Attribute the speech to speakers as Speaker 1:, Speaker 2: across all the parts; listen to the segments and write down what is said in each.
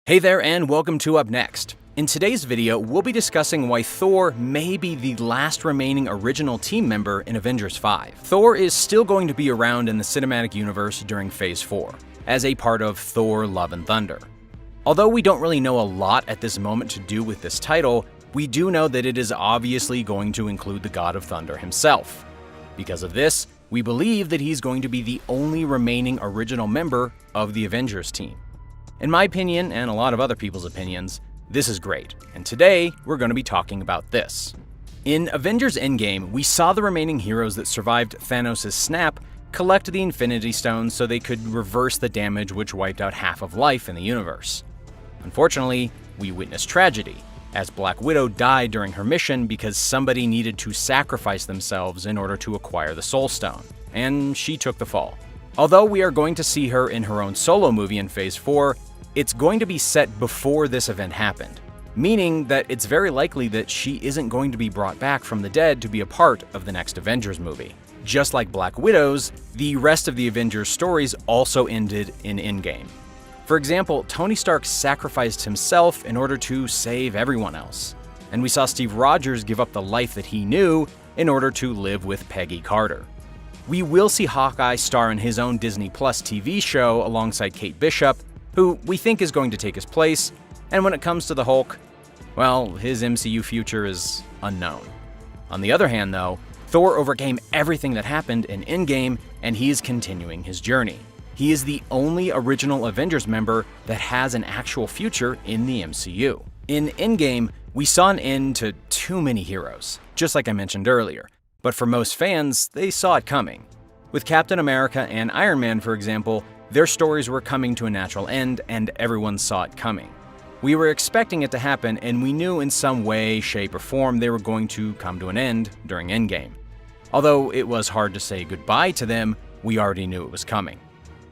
Speaker 1: Hey there and welcome to Up Next. In today's video, we'll be discussing why Thor may be the last remaining original team member in Avengers 5. Thor is still going to be around in the cinematic universe during Phase 4, as a part of Thor: Love and Thunder. Although we don't really know a lot at this moment to do with this title, we do know that it is obviously going to include the God of Thunder himself. Because of this, we believe that he's going to be the only remaining original member of the Avengers team. In my opinion, and a lot of other people's opinions, this is great, and today we're going to be talking about this. In Avengers Endgame, we saw the remaining heroes that survived Thanos' snap collect the Infinity Stones so they could reverse the damage which wiped out half of life in the universe. Unfortunately, we witnessed tragedy, as Black Widow died during her mission because somebody needed to sacrifice themselves in order to acquire the Soul Stone, and she took the fall. Although we are going to see her in her own solo movie in Phase 4, it's going to be set before this event happened, meaning that it's very likely that she isn't going to be brought back from the dead to be a part of the next Avengers movie. Just like Black Widow's, the rest of the Avengers stories also ended in Endgame. For example, Tony Stark sacrificed himself in order to save everyone else, and we saw Steve Rogers give up the life that he knew in order to live with Peggy Carter. We will see Hawkeye star in his own Disney Plus TV show alongside Kate Bishop, who we think is going to take his place, and when it comes to the Hulk, well, his MCU future is unknown. On the other hand, though, Thor overcame everything that happened in Endgame, and he is continuing his journey. He is the only original Avengers member that has an actual future in the MCU. In Endgame, we saw an end to too many heroes, just like I mentioned earlier, but for most fans, they saw it coming. With Captain America and Iron Man, for example, their stories were coming to a natural end, and everyone saw it coming. We were expecting it to happen, and we knew in some way, shape, or form they were going to come to an end during Endgame. Although it was hard to say goodbye to them, we already knew it was coming.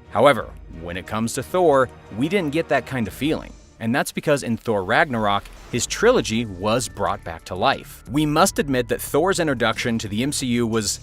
Speaker 1: However, when it comes to Thor, we didn't get that kind of feeling, and that's because in Thor Ragnarok, his trilogy was brought back to life. We must admit that Thor's introduction to the MCU was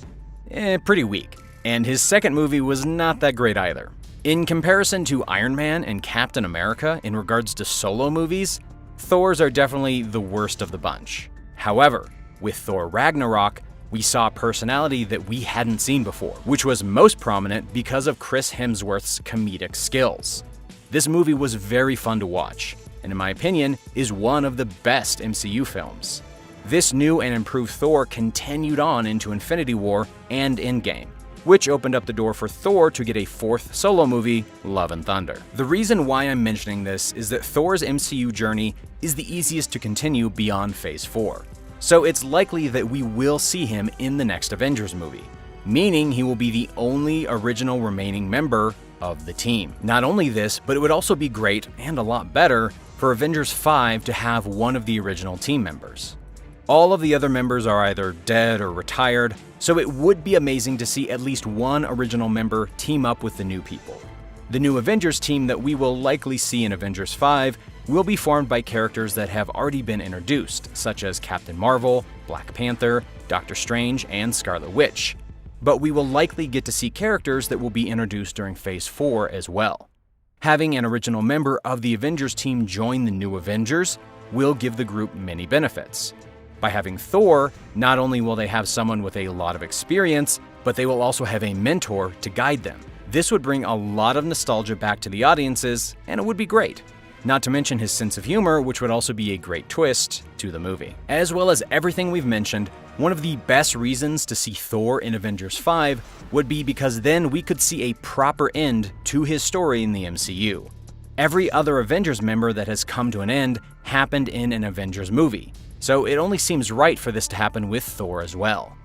Speaker 1: pretty weak, and his second movie was not that great either. In comparison to Iron Man and Captain America in regards to solo movies, Thor's are definitely the worst of the bunch. However, with Thor Ragnarok, we saw a personality that we hadn't seen before, which was most prominent because of Chris Hemsworth's comedic skills. This movie was very fun to watch, and in my opinion, is one of the best MCU films. This new and improved Thor continued on into Infinity War and Endgame, which opened up the door for Thor to get a fourth solo movie, Love and Thunder. The reason why I'm mentioning this is that Thor's MCU journey is the easiest to continue beyond Phase 4. So it's likely that we will see him in the next Avengers movie, meaning he will be the only original remaining member of the team. Not only this, but it would also be great, and a lot better, for Avengers 5 to have one of the original team members. All of the other members are either dead or retired, so it would be amazing to see at least one original member team up with the new people. The new Avengers team that we will likely see in Avengers 5 will be formed by characters that have already been introduced, such as Captain Marvel, Black Panther, Doctor Strange, and Scarlet Witch. But we will likely get to see characters that will be introduced during Phase 4 as well. Having an original member of the Avengers team join the new Avengers will give the group many benefits. By having Thor, not only will they have someone with a lot of experience, but they will also have a mentor to guide them. This would bring a lot of nostalgia back to the audiences, and it would be great. Not to mention his sense of humor, which would also be a great twist to the movie. As well as everything we've mentioned, one of the best reasons to see Thor in Avengers 5 would be because then we could see a proper end to his story in the MCU. Every other Avengers member that has come to an end happened in an Avengers movie, so it only seems right for this to happen with Thor as well.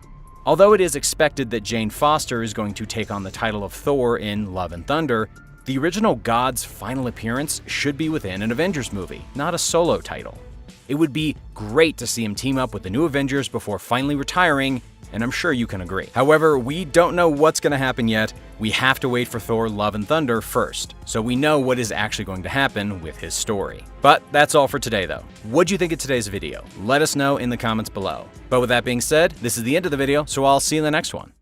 Speaker 1: Although it is expected that Jane Foster is going to take on the title of Thor in Love and Thunder, the original God's final appearance should be within an Avengers movie, not a solo title. It would be great to see him team up with the new Avengers before finally retiring, and I'm sure you can agree. However, we don't know what's going to happen yet. We have to wait for Thor: Love and Thunder first, so we know what is actually going to happen with his story. But that's all for today though. What'd you think of today's video? Let us know in the comments below. But with that being said, this is the end of the video, so I'll see you in the next one.